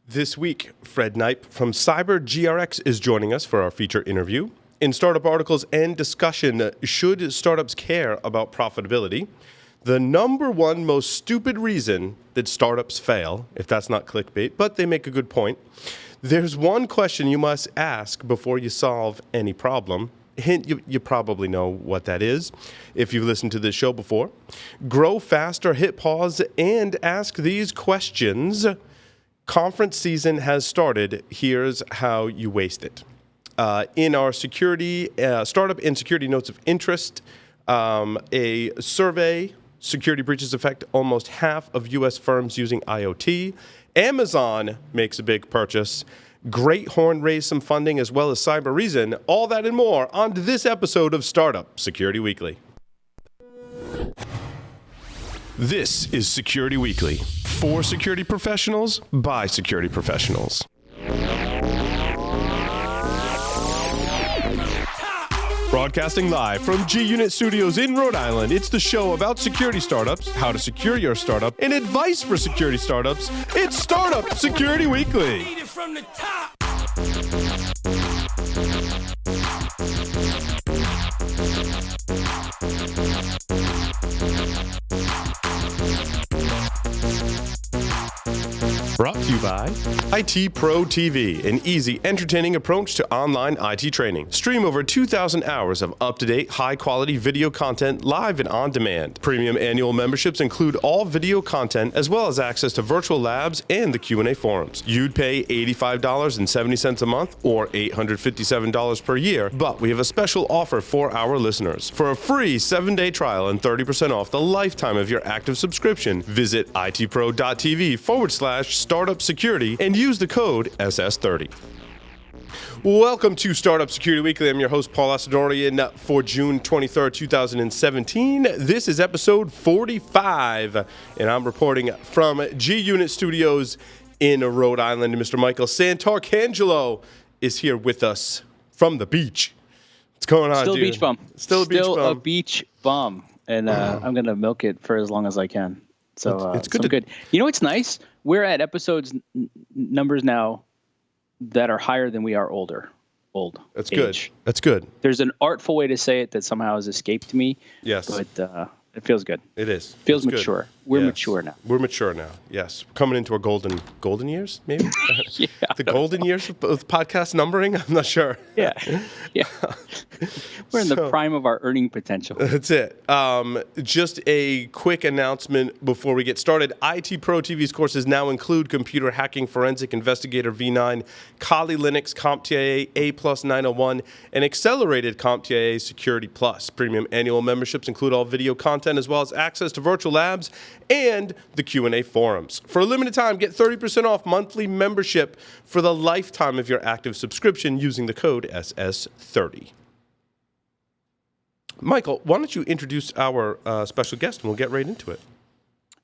This week, Fred Kneip from Cyber GRX is joining us for our feature interview. In startup articles and discussion, should startups care about profitability? The number one most stupid reason that startups fail, if that's not clickbait, but they make a good point. There's one question you must ask before you solve any problem. Hint, you probably know what that is if you've listened to this show before. Grow faster, hit pause, and ask these questions. Conference season has started. Here's how you waste it. In our security, startup and security notes of interest, a survey, security breaches affect almost half of U.S. firms using IoT. Amazon makes a big purchase. Great Horn raised some funding as well as Cyber Reason. All that and more on this episode of Startup Security Weekly. This is Security Weekly. For security professionals, by security professionals. Broadcasting live from G-Unit Studios in Rhode Island, it's the show about security startups, how to secure your startup, and advice for security startups. It's Startup Security Weekly. Brought to you by IT Pro TV, an easy, entertaining approach to online IT training. Stream over 2,000 hours of up-to-date, high-quality video content live and on demand. Premium annual memberships include all video content, as well as access to virtual labs and the Q&A forums. You'd pay $85.70 a month or $857 per year, but we have a special offer for our listeners. For a free 7-day trial and 30% off the lifetime of your active subscription, visit itpro.tv/startup security and use the code SS30. Welcome to Startup Security Weekly. I'm your host, Paul Asadorian, for June 23rd, 2017. This is episode 45, and I'm reporting from G-Unit Studios in Rhode Island. Mr. Michael Santarcangelo is here with us from the beach. What's going on, Still dude? Beach bum. Still a beach bum. And I'm going to milk it for as long as I can. So it's good. Good. You know what's nice? We're at episodes numbers now that are higher than we are old. That's age. good. That's good. There's an artful way to say it that somehow has escaped me. Yes. But it feels good. It is. Feels It's mature. good. We're Yes. mature now. We're mature now. Yes. We're coming into our golden years, maybe? Yeah. The golden years of podcast numbering? I'm not sure. Yeah. We're in the prime of our earning potential. That's it. Just a quick announcement before we get started. IT Pro TV's courses now include Computer Hacking Forensic Investigator V9, Kali Linux CompTIA A+ 901, and Accelerated CompTIA Security Plus. Premium annual memberships include all video content as well as access to virtual labs and the Q&A forums. For a limited time, get 30% off monthly membership for the lifetime of your active subscription using the code SS30. Michael, why don't you introduce our special guest and we'll get right into it.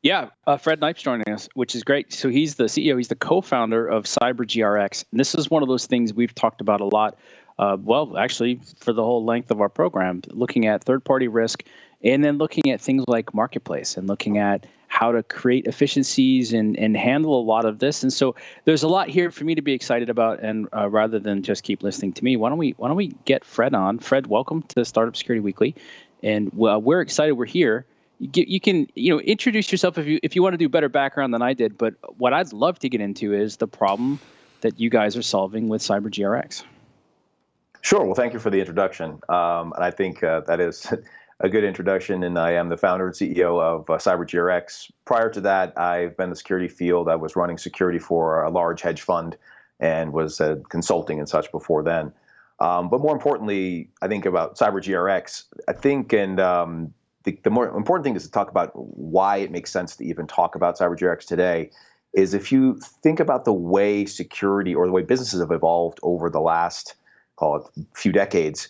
Yeah, Fred Kneip's joining us, which is great. So he's the CEO, he's the co-founder of Cyber GRX. And this is one of those things we've talked about a lot, actually for the whole length of our program, looking at third-party risk and then looking at things like marketplace and looking at how to create efficiencies and handle a lot of this. And so there's a lot here for me to be excited about. And rather than just keep listening to me, why don't we get Fred on? Fred, welcome to Startup Security Weekly. And we're excited we're here. You can introduce yourself if you want to do better background than I did. But what I'd love to get into is the problem that you guys are solving with Cyber GRX. Sure. Well, thank you for the introduction. And I think that is a good introduction. And I am the founder and CEO of Cyber GRX. Prior to that, I've been in the security field. I was running security for a large hedge fund and was consulting and such before then. But more importantly, I think about Cyber GRX. I think, the more important thing is to talk about why it makes sense to even talk about Cyber GRX today. Is if you think about the way security or the way businesses have evolved over the last, call it, few decades,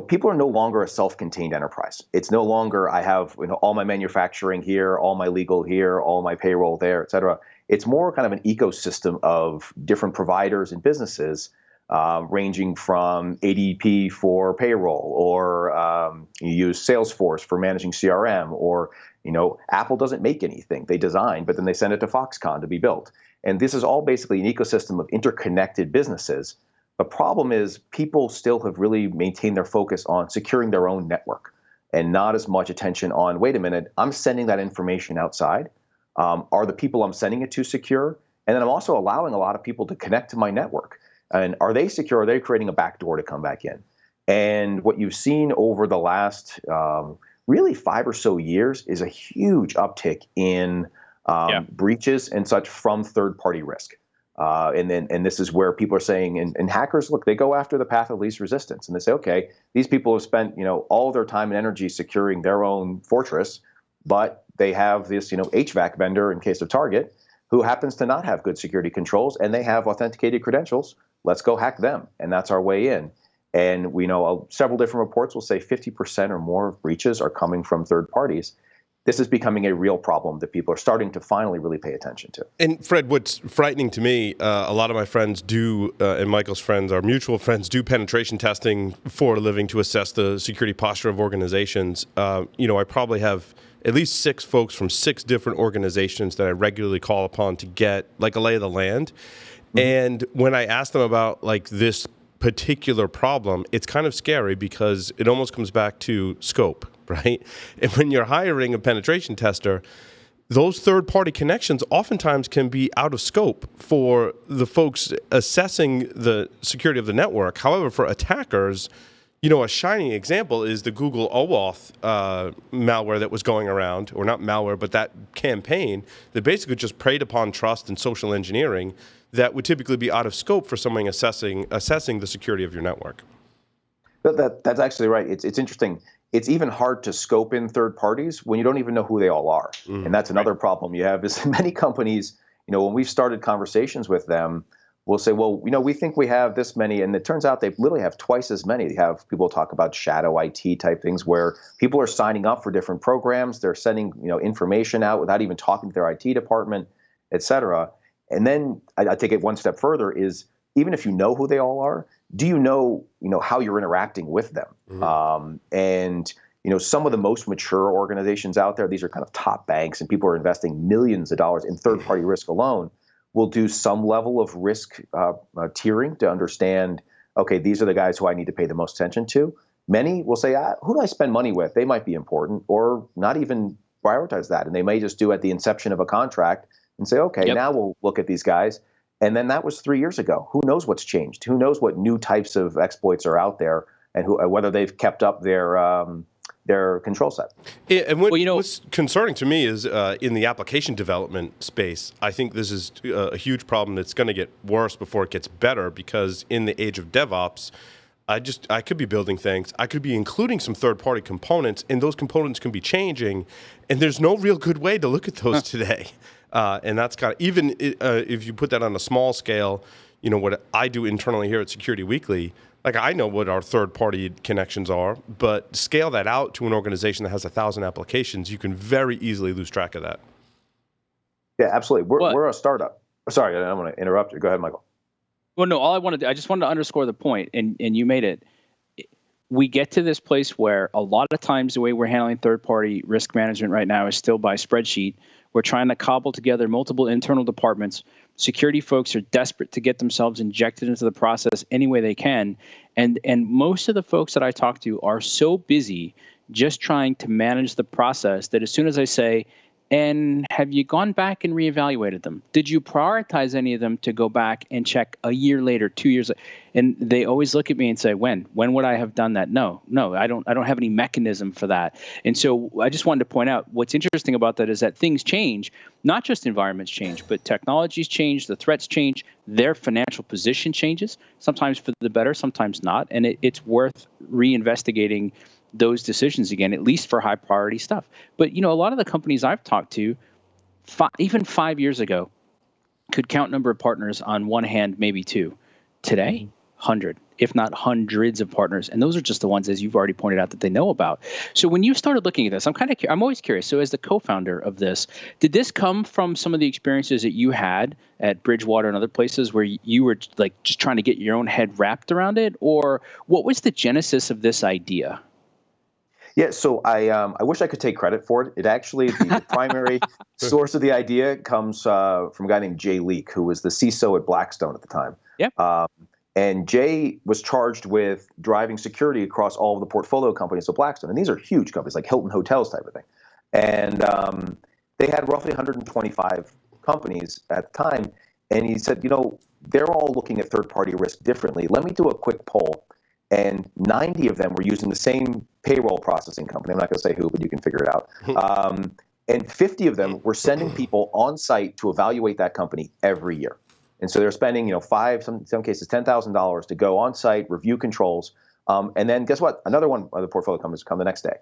people are no longer a self-contained enterprise. It's no longer I have all my manufacturing here, all my legal here, all my payroll there, et cetera. It's more kind of an ecosystem of different providers and businesses ranging from ADP for payroll, or you use Salesforce for managing CRM, or Apple doesn't make anything. They design, but then they send it to Foxconn to be built. And this is all basically an ecosystem of interconnected businesses. The problem is people still have really maintained their focus on securing their own network and not as much attention on, wait a minute, I'm sending that information outside. Are the people I'm sending it to secure? And then I'm also allowing a lot of people to connect to my network. And are they secure? Are they creating a backdoor to come back in? And what you've seen over the last really 5 or so years is a huge uptick in breaches and such from third-party risk. And this is where people are saying, and hackers, look, they go after the path of least resistance, and they say, okay, these people have spent all their time and energy securing their own fortress, but they have this HVAC vendor in case of Target who happens to not have good security controls, and they have authenticated credentials. Let's go hack them, and that's our way in. And we know several different reports will say 50% or more of breaches are coming from third parties. This is becoming a real problem that people are starting to finally really pay attention to. And Fred, what's frightening to me, a lot of my friends do, and Michael's friends, our mutual friends, do penetration testing for a living to assess the security posture of organizations. I probably have at least 6 folks from 6 different organizations that I regularly call upon to get like a lay of the land. Mm-hmm. And when I ask them about like this particular problem, it's kind of scary because it almost comes back to scope, right? And when you're hiring a penetration tester, those third-party connections oftentimes can be out of scope for the folks assessing the security of the network. However, for attackers, a shining example is the Google OAuth malware that was going around, or not malware, but that campaign that basically just preyed upon trust and social engineering that would typically be out of scope for someone assessing the security of your network. That's actually right. It's interesting. It's even hard to scope in third parties when you don't even know who they all are. And that's another problem you have is many companies, when we've started conversations with them, we'll say, well, we think we have this many. And it turns out they literally have twice as many. They have people talk about shadow IT type things where people are signing up for different programs. They're sending, information out without even talking to their IT department, et cetera. And then I take it one step further is even if you know who they all are, do you know how you're interacting with them? Mm-hmm. And some of the most mature organizations out there, these are kind of top banks and people are investing millions of dollars in third-party risk alone, will do some level of risk tiering to understand, okay, these are the guys who I need to pay the most attention to. Many will say, who do I spend money with? They might be important, or not even prioritize that. And they may just do at the inception of a contract and say, okay, now we'll look at these guys. And then that was 3 years ago. Who knows what's changed? Who knows what new types of exploits are out there, and whether they've kept up their control set. Yeah, and what's concerning to me is in the application development space, I think this is a huge problem that's going to get worse before it gets better, because in the age of DevOps, I could be building things. I could be including some third-party components, and those components can be changing, and there's no real good way to look at those today. And that's kind of, even if you put that on a small scale, what I do internally here at Security Weekly, like I know what our third-party connections are, but scale that out to an organization that has 1,000 applications, you can very easily lose track of that. Yeah, absolutely. We're a startup. Sorry, I don't want to interrupt you. Go ahead, Michael. Well, no, I just wanted to underscore the point, and you made it. We get to this place where a lot of times the way we're handling third-party risk management right now is still by spreadsheet. We're trying to cobble together multiple internal departments. Security folks are desperate to get themselves injected into the process any way they can. And most of the folks that I talk to are so busy just trying to manage the process that as soon as I say, and have you gone back and reevaluated them? Did you prioritize any of them to go back and check a year later, 2 years later? And they always look at me and say, when would I have done that? No, I don't have any mechanism for that. And so I just wanted to point out what's interesting about that is that things change, not just environments change, but technologies change, the threats change, their financial position changes, sometimes for the better, sometimes not. And it's worth reinvestigating those decisions again, at least for high priority stuff. But, a lot of the companies I've talked to, even 5 years ago, could count number of partners on one hand, maybe two. Today, 100, if not hundreds of partners. And those are just the ones, as you've already pointed out, that they know about. So when you started looking at this, I'm always curious. So as the co-founder of this, did this come from some of the experiences that you had at Bridgewater and other places where you were like just trying to get your own head wrapped around it? Or what was the genesis of this idea? Yeah, so I wish I could take credit for it. It actually, the primary source of the idea comes from a guy named Jay Leak, who was the CISO at Blackstone at the time. Yep. And Jay was charged with driving security across all of the portfolio companies of Blackstone. And these are huge companies, like Hilton Hotels type of thing. And they had roughly 125 companies at the time. And he said, they're all looking at third-party risk differently. Let me do a quick poll. And 90 of them were using the same payroll processing company. I'm not going to say who, but you can figure it out. And 50 of them were sending people on site to evaluate that company every year. And so they're spending, some cases $10,000 to go on site, review controls, and then guess what? Another one of the portfolio companies come the next day.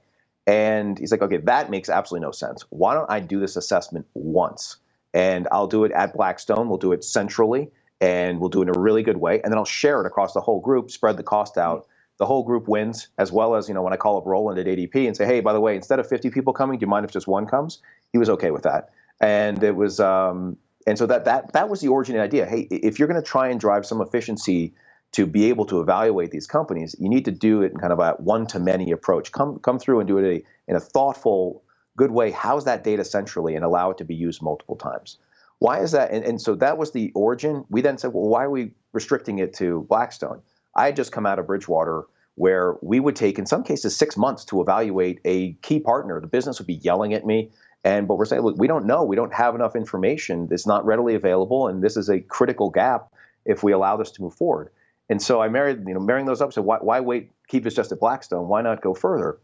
And he's like, okay, that makes absolutely no sense. Why don't I do this assessment once? And I'll do it at Blackstone. We'll do it centrally. And we'll do it in a really good way. And then I'll share it across the whole group, spread the cost out. The whole group wins, as well as, when I call up Roland at ADP and say, hey, by the way, instead of 50 people coming, do you mind if just one comes? He was okay with that. And it was, and so that was the origin of the idea. Hey, if you're going to try and drive some efficiency to be able to evaluate these companies, you need to do it in kind of a one-to-many approach. Come through and do it in a thoughtful, good way. House that data centrally and allow it to be used multiple times. Why is that? And so that was the origin. We then said, well, why are we restricting it to Blackstone? I had just come out of Bridgewater where we would take, in some cases, 6 months to evaluate a key partner. The business would be yelling at me. But we're saying, look, we don't know. We don't have enough information. It's not readily available. And this is a critical gap if we allow this to move forward. And so I marrying those up. So why wait, keep this just at Blackstone? Why not go further?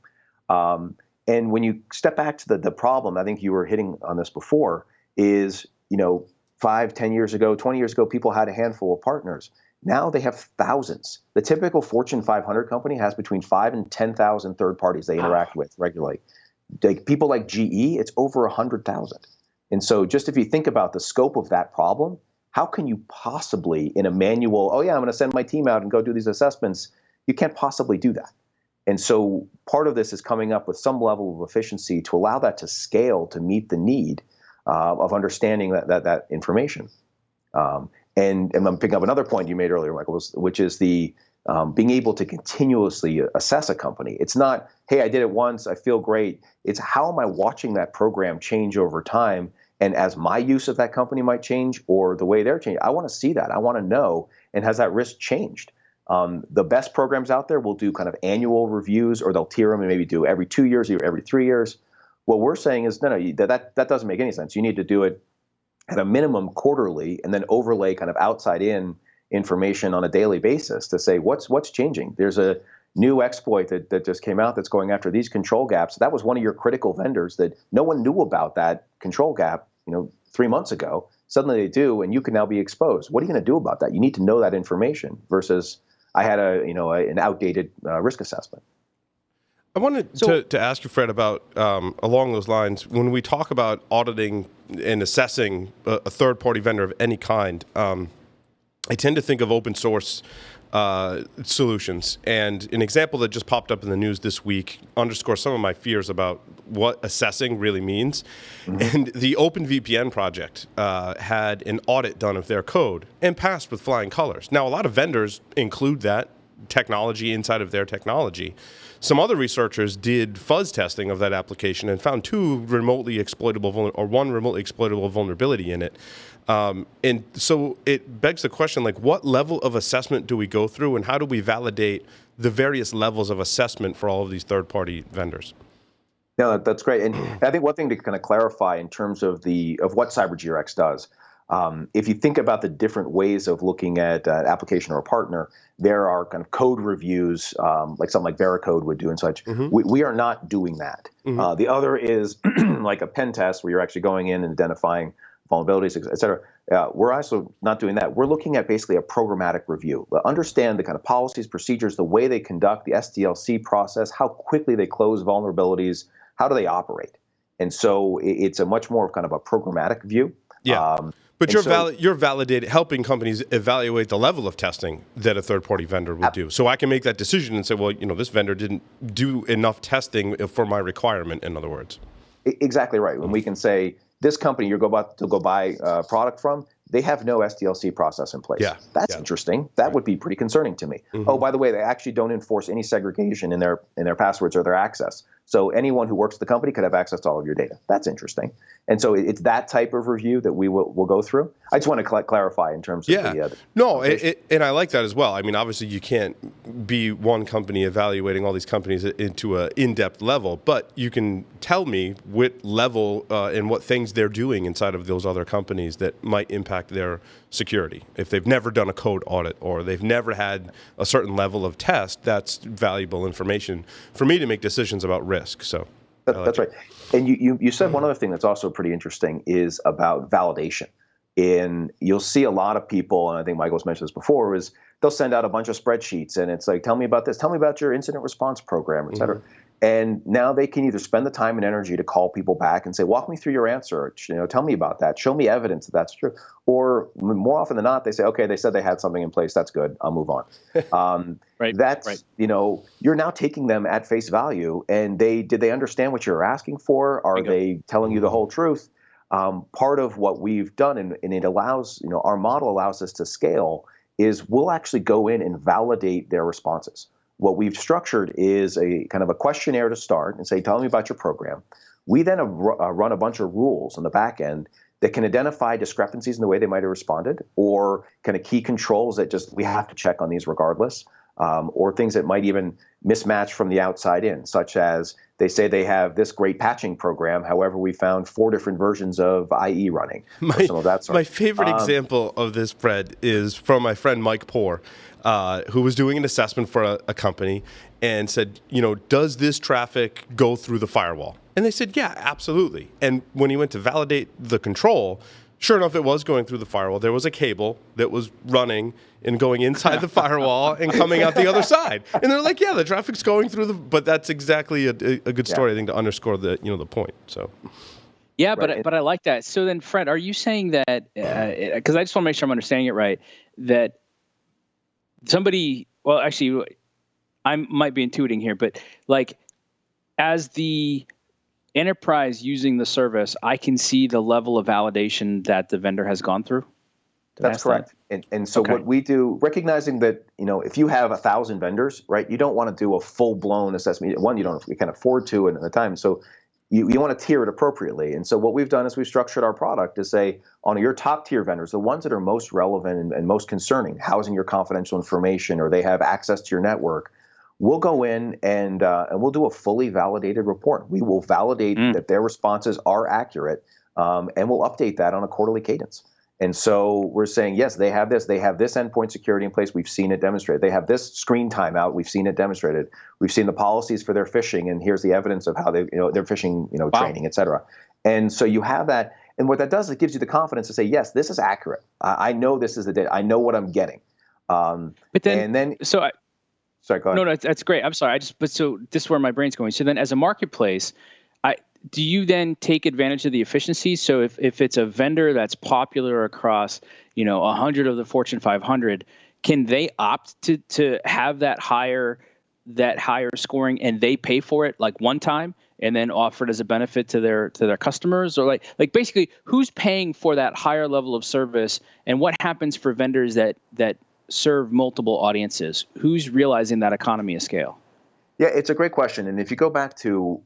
And when you step back to the problem, I think you were hitting on this before, is 5, 10 years ago, 20 years ago, people had a handful of partners. Now they have thousands. The typical Fortune 500 company has between 5,000 and 10,000 third parties they interact with regularly. People like GE, it's over 100,000. And so just if you think about the scope of that problem, how can you possibly, in a manual, I'm going to send my team out and go do these assessments, you can't possibly do that. And so part of this is coming up with some level of efficiency to allow that to scale to meet the need of understanding that information. And I'm picking up another point you made earlier, Michael, which is the being able to continuously assess a company. It's not, hey, I did it once, I feel great. It's how am I watching that program change over time? And as my use of that company might change or the way they're changing, I want to see that. I want to know, and has that risk changed? The best programs out there will do kind of annual reviews, or they'll tier them and maybe do every 2 years or every 3 years. What we're saying is, no, that doesn't make any sense. You need to do it at a minimum quarterly, and then overlay kind of outside in information on a daily basis to say what's changing. There's a new exploit that just came out that's going after these control gaps. That was one of your critical vendors that no one knew about that control gap, 3 months ago. Suddenly they do, and you can now be exposed. What are you going to do about that? You need to know that information versus I had an outdated risk assessment. I wanted to ask you, Fred, about along those lines, when we talk about auditing and assessing a third-party vendor of any kind, I tend to think of open source solutions. And an example that just popped up in the news this week underscores some of my fears about what assessing really means. Mm-hmm. And the OpenVPN project had an audit done of their code and passed with flying colors. Now, a lot of vendors include that technology inside of their technology. Some other researchers did fuzz testing of that application and found one remotely exploitable vulnerability in it. And so it begs the question, what level of assessment do we go through, and how do we validate the various levels of assessment for all of these third-party vendors? No, that's great. And I think one thing to kind of clarify in terms of what CyberGRX does, if you think about the different ways of looking at an application or a partner, there are kind of code reviews, like something like Veracode would do and such. Mm-hmm. We are not doing that. Mm-hmm. The other is like a pen test where you're actually going in and identifying vulnerabilities, et cetera. We're also not doing that. We're looking at basically a programmatic review. Understand the kind of policies, procedures, the way they conduct the SDLC process, how quickly they close vulnerabilities, how do they operate? And so it's a much more kind of a programmatic view. Yeah. But you're validating, helping companies evaluate the level of testing that a third-party vendor will do. So I can make that decision and say, well, this vendor didn't do enough testing for my requirement, in other words. Exactly right. When we can say, this company you're about to go buy a product from, they have no SDLC process in place. Yeah. That's interesting. That would be pretty concerning to me. Oh, by the way, they actually don't enforce any segregation in their passwords or their access. So anyone who works at the company could have access to all of your data. That's interesting. And so it's that type of review that we will go through. I just want to clarify in terms of the No, and I like that as well. I mean, obviously you can't be one company evaluating all these companies into an in-depth level, but you can tell me what level and what things they're doing inside of those other companies that might impact their security. If they've never done a code audit or they've never had a certain level of test, that's valuable information for me to make decisions about risk. So that's right. And you said one other thing that's also pretty interesting is about validation. And you'll see a lot of people, and I think Michael's mentioned this before, is they'll send out a bunch of spreadsheets and it's like, tell me about this, tell me about your incident response program, et cetera. And now they can either spend the time and energy to call people back and say, walk me through your answer, tell me about that, show me evidence that that's true. Or more often than not, they say, okay, they said they had something in place, that's good, I'll move on. Right. You're now taking them at face value, and did they understand what you're asking for? Are they telling you the whole truth? Part of what we've done, and it allows, our model allows us to scale, is we'll actually go in and validate their responses. What we've structured is a kind of a questionnaire to start and say, tell me about your program. We then run a bunch of rules on the back end that can identify discrepancies in the way they might have responded, or kind of key controls that we have to check on these regardless, or things that might even mismatch from the outside in, such as they say they have this great patching program. However, we found 4 different versions of IE running. Some of that sort. My favorite example of this, Fred, is from my friend Mike Poor, who was doing an assessment for a company and said, does this traffic go through the firewall? And they said, yeah, absolutely. And when he went to validate the control, sure enough, it was going through the firewall. There was a cable that was running and going inside the firewall and coming out the other side. And they're like, yeah, the traffic's going through but that's exactly a good story, I think, to underscore the point. So. Yeah, but I like that. So then, Fred, are you saying that, because I just want to make sure I'm understanding it right, that somebody, well, actually, I might be intuiting here, but like as the enterprise using the service, I can see the level of validation that the vendor has gone through? That's correct. And so what we do, recognizing that, if you have 1,000 vendors, right, you don't want to do a full-blown assessment. One, you can't afford to at the time. So you want to tier it appropriately. And so what we've done is we've structured our product to say, on your top tier vendors, the ones that are most relevant and most concerning, housing your confidential information, or they have access to your network, we'll go in and we'll do a fully validated report. We will validate that their responses are accurate, and we'll update that on a quarterly cadence. And so we're saying, yes, they have this endpoint security in place. We've seen it demonstrated. They have this screen timeout. We've seen it demonstrated. We've seen the policies for their phishing, and here's the evidence of how their phishing, training, et cetera. And so you have that. And what that does, it gives you the confidence to say, yes, this is accurate. I know this is the data. I know what I'm getting. But then, sorry, go ahead. No, that's great. I'm sorry. So this is where my brain's going. So then as a marketplace, do you then take advantage of the efficiency? So if it's a vendor that's popular across, 100 of the Fortune 500, can they opt to have that higher scoring, and they pay for it like one time and then offer it as a benefit to their customers? Or like basically, who's paying for that higher level of service, and what happens for vendors that serve multiple audiences? Who's realizing that economy of scale? Yeah, it's a great question. And if you go back to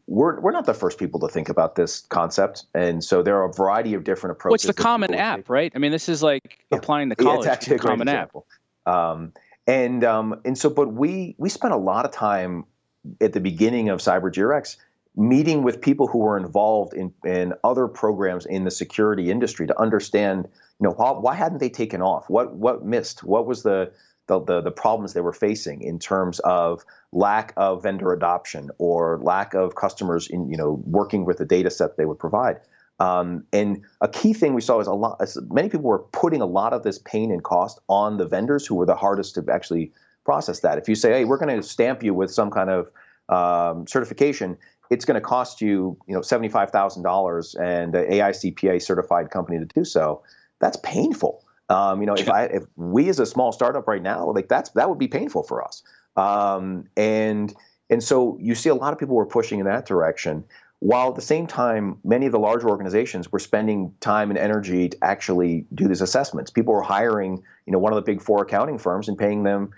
we're not the first people to think about this concept, and so there are a variety of different approaches. What's the common app, right? I mean, this is like applying to college. It's actually a common app. And so, but we spent a lot of time at the beginning of Cyber GRX meeting with people who were involved in other programs in the security industry to understand, why hadn't they taken off? What missed? What was the problems they were facing in terms of lack of vendor adoption or lack of customers in working with the data set they would provide. And a key thing we saw is many people were putting a lot of this pain and cost on the vendors who were the hardest to actually process that. If you say, hey, we're going to stamp you with some kind of certification, it's going to cost you, $75,000 and an AICPA certified company to do so, that's painful. If we as a small startup right now, like that would be painful for us. And so you see a lot of people were pushing in that direction, while at the same time, many of the larger organizations were spending time and energy to actually do these assessments. People were hiring, one of the big four accounting firms and paying them,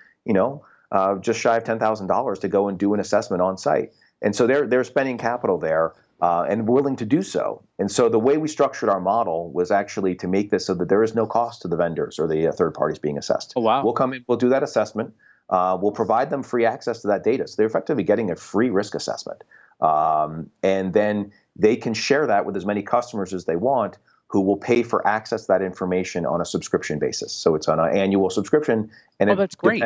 just shy of $10,000 to go and do an assessment on site. And so they're spending capital there and willing to do so. And so the way we structured our model was actually to make this so that there is no cost to the vendors or the third parties being assessed. Oh, wow. We'll come in, we'll do that assessment. We'll provide them free access to that data. So they're effectively getting a free risk assessment. And then they can share that with as many customers as they want, who will pay for access to that information on a subscription basis. So it's on an annual subscription, and that's great.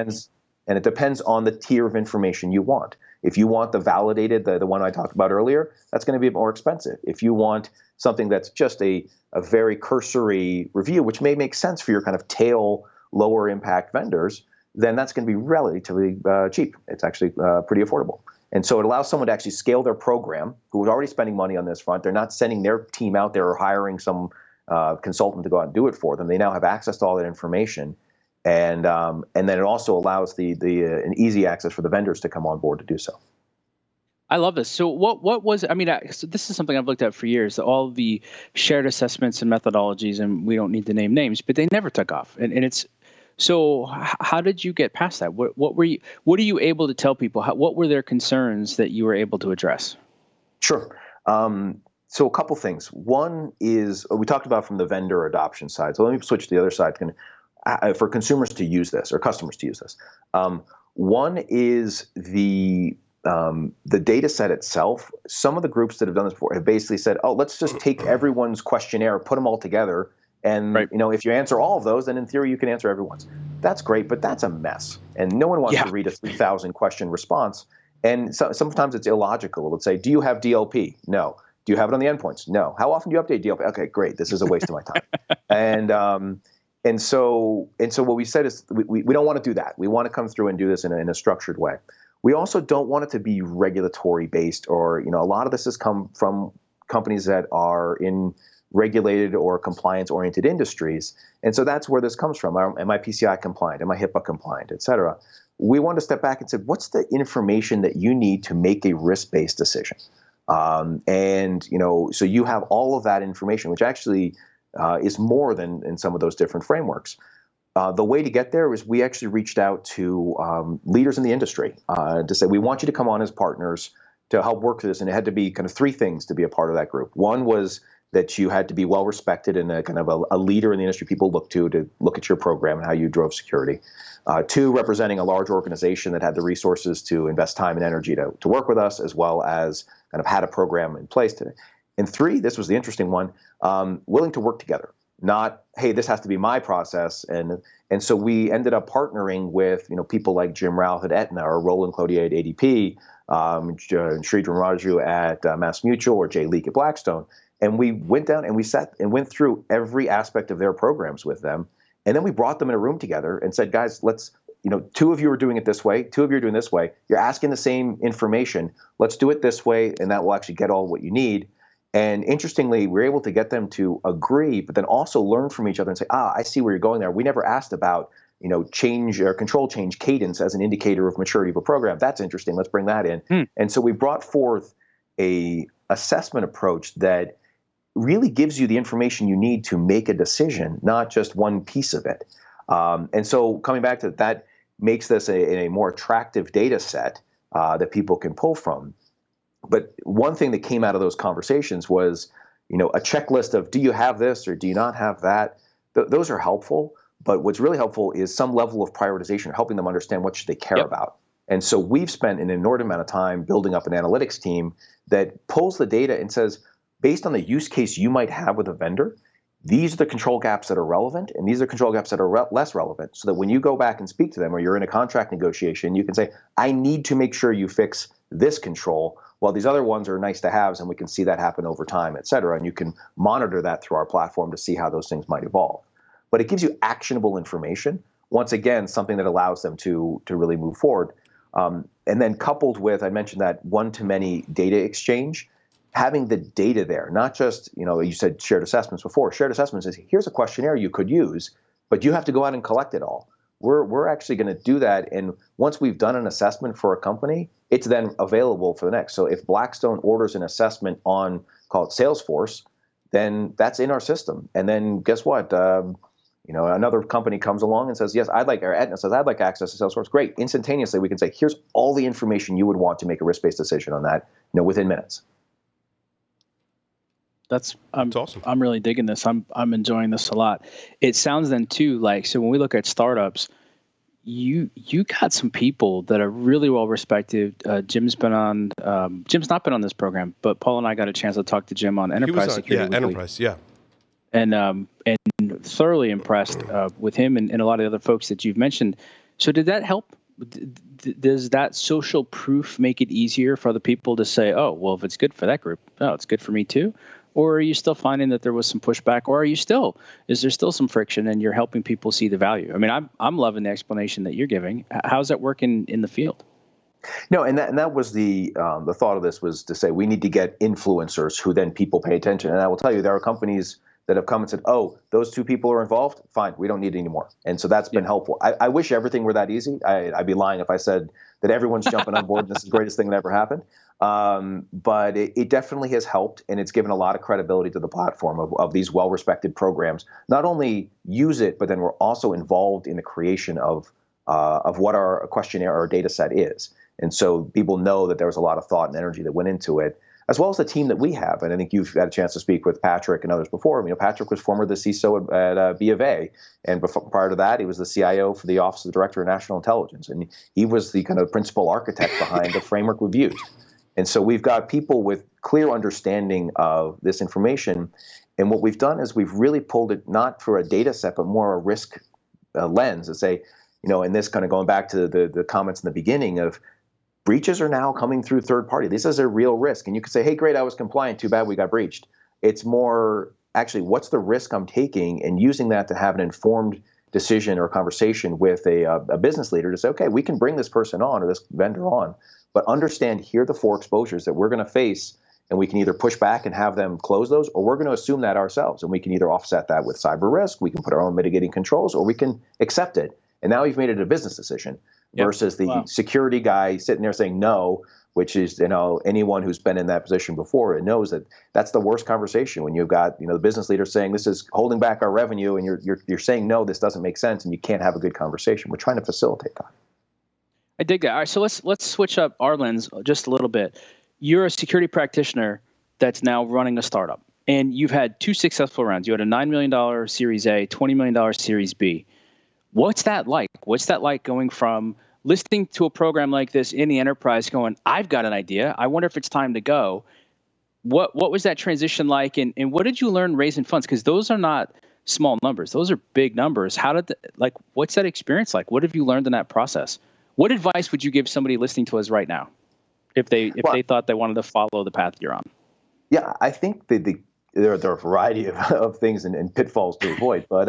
It depends on the tier of information you want. If you want the validated, the one I talked about earlier, that's going to be more expensive. If you want something that's just a very cursory review, which may make sense for your kind of tail, lower impact vendors, then that's going to be relatively cheap. It's actually pretty affordable. And so it allows someone to actually scale their program who was already spending money on this front. They're not sending their team out there or hiring some consultant to go out and do it for them. They now have access to all that information. And then it also allows an easy access for the vendors to come on board to do so. I love this. So what was, so this is something I've looked at for years, all the shared assessments and methodologies, and we don't need to name names, but they never took off. And it's, so how did you get past that? What are you able to tell people? What were their concerns that you were able to address? Sure. So a couple things. One is, we talked about from the vendor adoption side. So let me switch to the other side for consumers to use this or customers to use this. One is the data set itself. Some of the groups that have done this before have basically said, oh, let's just take everyone's questionnaire, put them all together. And right. If you answer all of those, then in theory you can answer everyone's. That's great, but that's a mess. And no one wants to read a 3,000 question response. And sometimes it's illogical. It would say, do you have DLP? No. Do you have it on the endpoints? No. How often do you update DLP? Okay, great. This is a waste of my time. And so what we said is we don't want to do that. We want to come through and do this in a structured way. We also don't want it to be regulatory based, or a lot of this has come from companies that are in regulated or compliance-oriented industries. And so that's where this comes from. Am I PCI compliant? Am I HIPAA compliant, et cetera? We want to step back and say, what's the information that you need to make a risk-based decision? So you have all of that information, which actually is more than in some of those different frameworks. The way to get there is we actually reached out to leaders in the industry to say, we want you to come on as partners to help work through this. And it had to be kind of three things to be a part of that group. One was that you had to be well respected and a kind of a leader in the industry people look to look at your program and how you drove security. Two, representing a large organization that had the resources to invest time and energy to work with us, as well as kind of had a program in place today. And three, this was the interesting one, willing to work together. Not, hey, this has to be my process. And so we ended up partnering with people like Jim Routh at Aetna, or Roland Clodier at ADP, Sridhar Raju at MassMutual, or Jay Leak at Blackstone. And we went down and we sat and went through every aspect of their programs with them. And then we brought them in a room together and said, guys, let's, two of you are doing it this way. Two of you are doing this way. You're asking the same information. Let's do it this way. And that will actually get all what you need. And interestingly, we're able to get them to agree, but then also learn from each other and say, I see where you're going there. We never asked about, change or control change cadence as an indicator of maturity of a program. That's interesting. Let's bring that in. And so we brought forth a assessment approach that really gives you the information you need to make a decision, not just one piece of it. And so coming back to that makes this a more attractive data set that people can pull from. But one thing that came out of those conversations was, a checklist of, do you have this or do you not have that? Those are helpful. But what's really helpful is some level of prioritization, helping them understand what should they care about. And so we've spent an inordinate amount of time building up an analytics team that pulls the data and says, based on the use case you might have with a vendor, these are the control gaps that are relevant, and these are control gaps that are less relevant, so that when you go back and speak to them or you're in a contract negotiation, you can say, I need to make sure you fix this control, while these other ones are nice to haves, and we can see that happen over time, et cetera. And you can monitor that through our platform to see how those things might evolve. But it gives you actionable information. Once again, something that allows them to really move forward. And then coupled with, I mentioned that one-to-many data exchange, having the data there, not just, you said shared assessments before. Shared assessments is, here's a questionnaire you could use, but you have to go out and collect it all. We're actually going to do that. And once we've done an assessment for a company, it's then available for the next. So if Blackstone orders an assessment on, call it Salesforce, then that's in our system. And then guess what? Another company comes along and says, yes, or Aetna says, I'd like access to Salesforce. Great. Instantaneously, we can say, here's all the information you would want to make a risk-based decision on that, within minutes. That's awesome. I'm really digging this. I'm enjoying this a lot. It sounds then too like, so when we look at startups, you got some people that are really well respected. Jim's not been on this program, but Paul and I got a chance to talk to Jim on enterprise security. Yeah, enterprise, yeah. And thoroughly impressed with him and a lot of the other folks that you've mentioned. So did that help? Does that social proof make it easier for other people to say, oh, well, if it's good for that group, oh, it's good for me too? Or are you still finding that there was some pushback, or is there still some friction and you're helping people see the value? I mean, I'm loving the explanation that you're giving. How's that working in the field? No, and that was the thought of this, was to say we need to get influencers who then people pay attention. And I will tell you, there are companies that have come and said, oh, those two people are involved, fine, we don't need any more. And so that's been helpful. I wish everything were that easy. I'd be lying if I said that everyone's jumping on board and this is the greatest thing that ever happened. But it definitely has helped, and it's given a lot of credibility to the platform of these well-respected programs. Not only use it, but then we're also involved in the creation of what our questionnaire or data set is. And so people know that there was a lot of thought and energy that went into it, as well as the team that we have. And I think you've had a chance to speak with Patrick and others before. Patrick was former the CISO at B of A, and prior to that, he was the CIO for the Office of the Director of National Intelligence, and he was the kind of principal architect behind the framework we've used. And so we've got people with clear understanding of this information, and what we've done is we've really pulled it not for a data set, but more a risk lens, and say, and this kind of going back to the comments in the beginning of, breaches are now coming through third party. This is a real risk. And you could say, hey, great, I was compliant. Too bad we got breached. It's more actually, what's the risk I'm taking, and using that to have an informed decision or conversation with a business leader to say, okay, we can bring this person on or this vendor on, but understand here are the 4 exposures that we're going to face. And we can either push back and have them close those, or we're going to assume that ourselves. And we can either offset that with cyber risk, we can put our own mitigating controls, or we can accept it. And now you've made it a business decision. Versus the security guy sitting there saying no, which is, anyone who's been in that position before, it knows that that's the worst conversation when you've got, the business leader saying this is holding back our revenue, and you're saying no, this doesn't make sense, and you can't have a good conversation. We're trying to facilitate that. I dig that. All right, so let's switch up our lens just a little bit. You're a security practitioner that's now running a startup, and you've had 2 successful rounds. You had a $9 million Series A, $20 million Series B. What's that like? What's that like going from listening to a program like this in the enterprise going, I've got an idea, I wonder if it's time to go? What was that transition like, and what did you learn raising funds? Because those are not small numbers. Those are big numbers. What's that experience like? What have you learned in that process? What advice would you give somebody listening to us right now if they thought they wanted to follow the path you're on? Yeah, I think there are a variety of things and pitfalls to avoid, but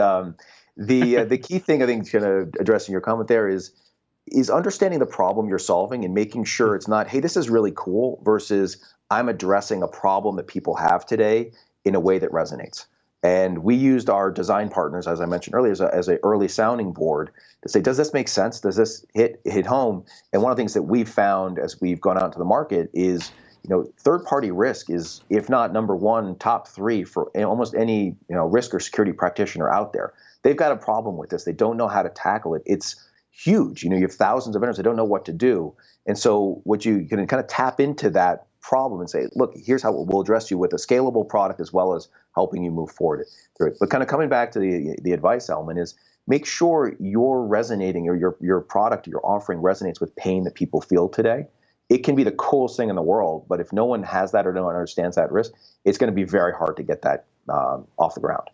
the key thing I think, kind of addressing your comment there, is understanding the problem you're solving and making sure it's not, hey, this is really cool, versus I'm addressing a problem that people have today in a way that resonates. And we used our design partners, as I mentioned earlier, as an early sounding board to say, does this make sense? Does this hit home? And one of the things that we've found as we've gone out into the market is, third-party risk is, if not number 1, top 3 for almost any risk or security practitioner out there. They've got a problem with this. They don't know how to tackle it. It's huge. You have thousands of vendors. They don't know what to do. And so what you can kind of tap into that problem and say, look, here's how we'll address you with a scalable product, as well as helping you move forward through it. But kind of coming back to the advice element is, make sure you're resonating, or your product, your offering resonates with pain that people feel today. It can be the coolest thing in the world, but if no one has that or no one understands that risk, it's going to be very hard to get that off the ground.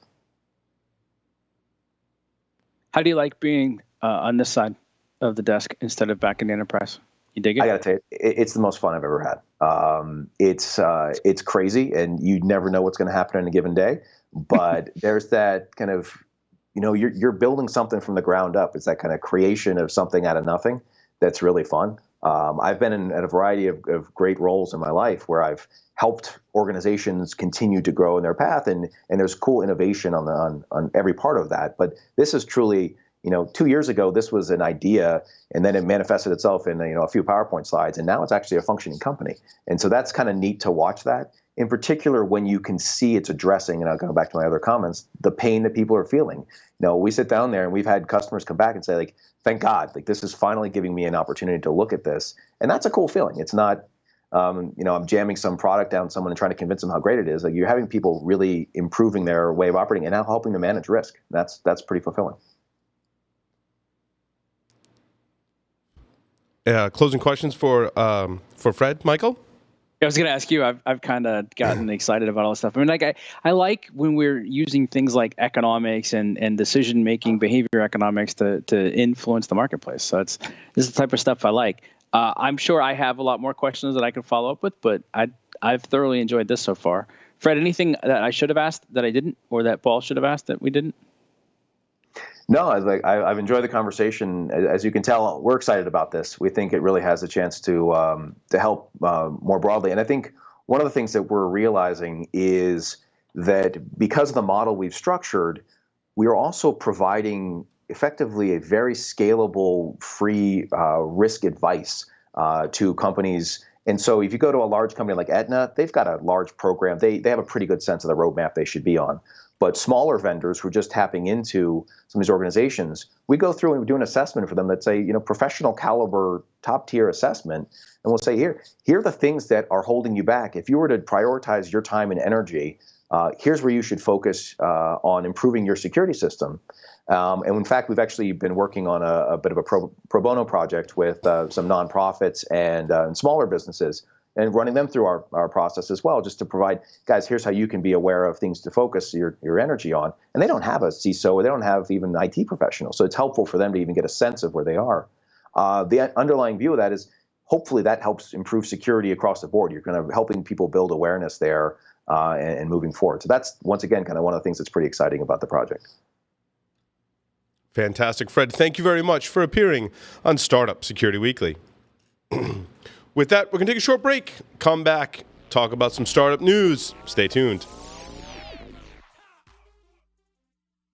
How do you like being on this side of the desk instead of back in the enterprise? You dig it? I got to tell you, it's the most fun I've ever had. It's crazy, and you never know what's going to happen on a given day. But there's that kind of, you're building something from the ground up. It's that kind of creation of something out of nothing that's really fun. I've been in a variety of great roles in my life where I've helped organizations continue to grow in their path, and there's cool innovation on every part of that. But this is truly, 2 years ago, this was an idea, and then it manifested itself in a few PowerPoint slides, and now it's actually a functioning company. And so that's kind of neat to watch that. In particular, when you can see it's addressing, and I'll go back to my other comments, the pain that people are feeling. We sit down there and we've had customers come back and say, like, thank God, like this is finally giving me an opportunity to look at this. And that's a cool feeling. It's not, I'm jamming some product down someone and trying to convince them how great it is. Like, you're having people really improving their way of operating and now helping them manage risk. That's pretty fulfilling. Closing questions for Fred, Michael? I was going to ask you, I've kind of gotten excited about all this stuff. I mean, like I like when we're using things like economics and decision-making, behavior economics to influence the marketplace. So this is the type of stuff I like. I'm sure I have a lot more questions that I can follow up with, but I've thoroughly enjoyed this so far. Fred, anything that I should have asked that I didn't, or that Paul should have asked that we didn't? No, I've enjoyed the conversation. As you can tell, we're excited about this. We think it really has a chance to help more broadly. And I think one of the things that we're realizing is that because of the model we've structured, we are also providing effectively a very scalable, free risk advice to companies. And so if you go to a large company like Aetna, they've got a large program. They have a pretty good sense of the roadmap they should be on. But smaller vendors who are just tapping into some of these organizations, we go through and we do an assessment for them that's a professional caliber, top tier assessment, and we'll say, here are the things that are holding you back. If you were to prioritize your time and energy, here's where you should focus on improving your security system. And in fact, we've actually been working on a bit of a pro bono project with some nonprofits and smaller businesses, and running them through our process as well, just to provide, guys, here's how you can be aware of things to focus your energy on. And they don't have a CISO, or they don't have even an IT professional. So it's helpful for them to even get a sense of where they are. The underlying view of that is hopefully that helps improve security across the board. You're kind of helping people build awareness there and moving forward. So that's, once again, kind of one of the things that's pretty exciting about the project. Fantastic. Fred, thank you very much for appearing on Startup Security Weekly. With that, we're going to take a short break, come back, talk about some startup news. Stay tuned.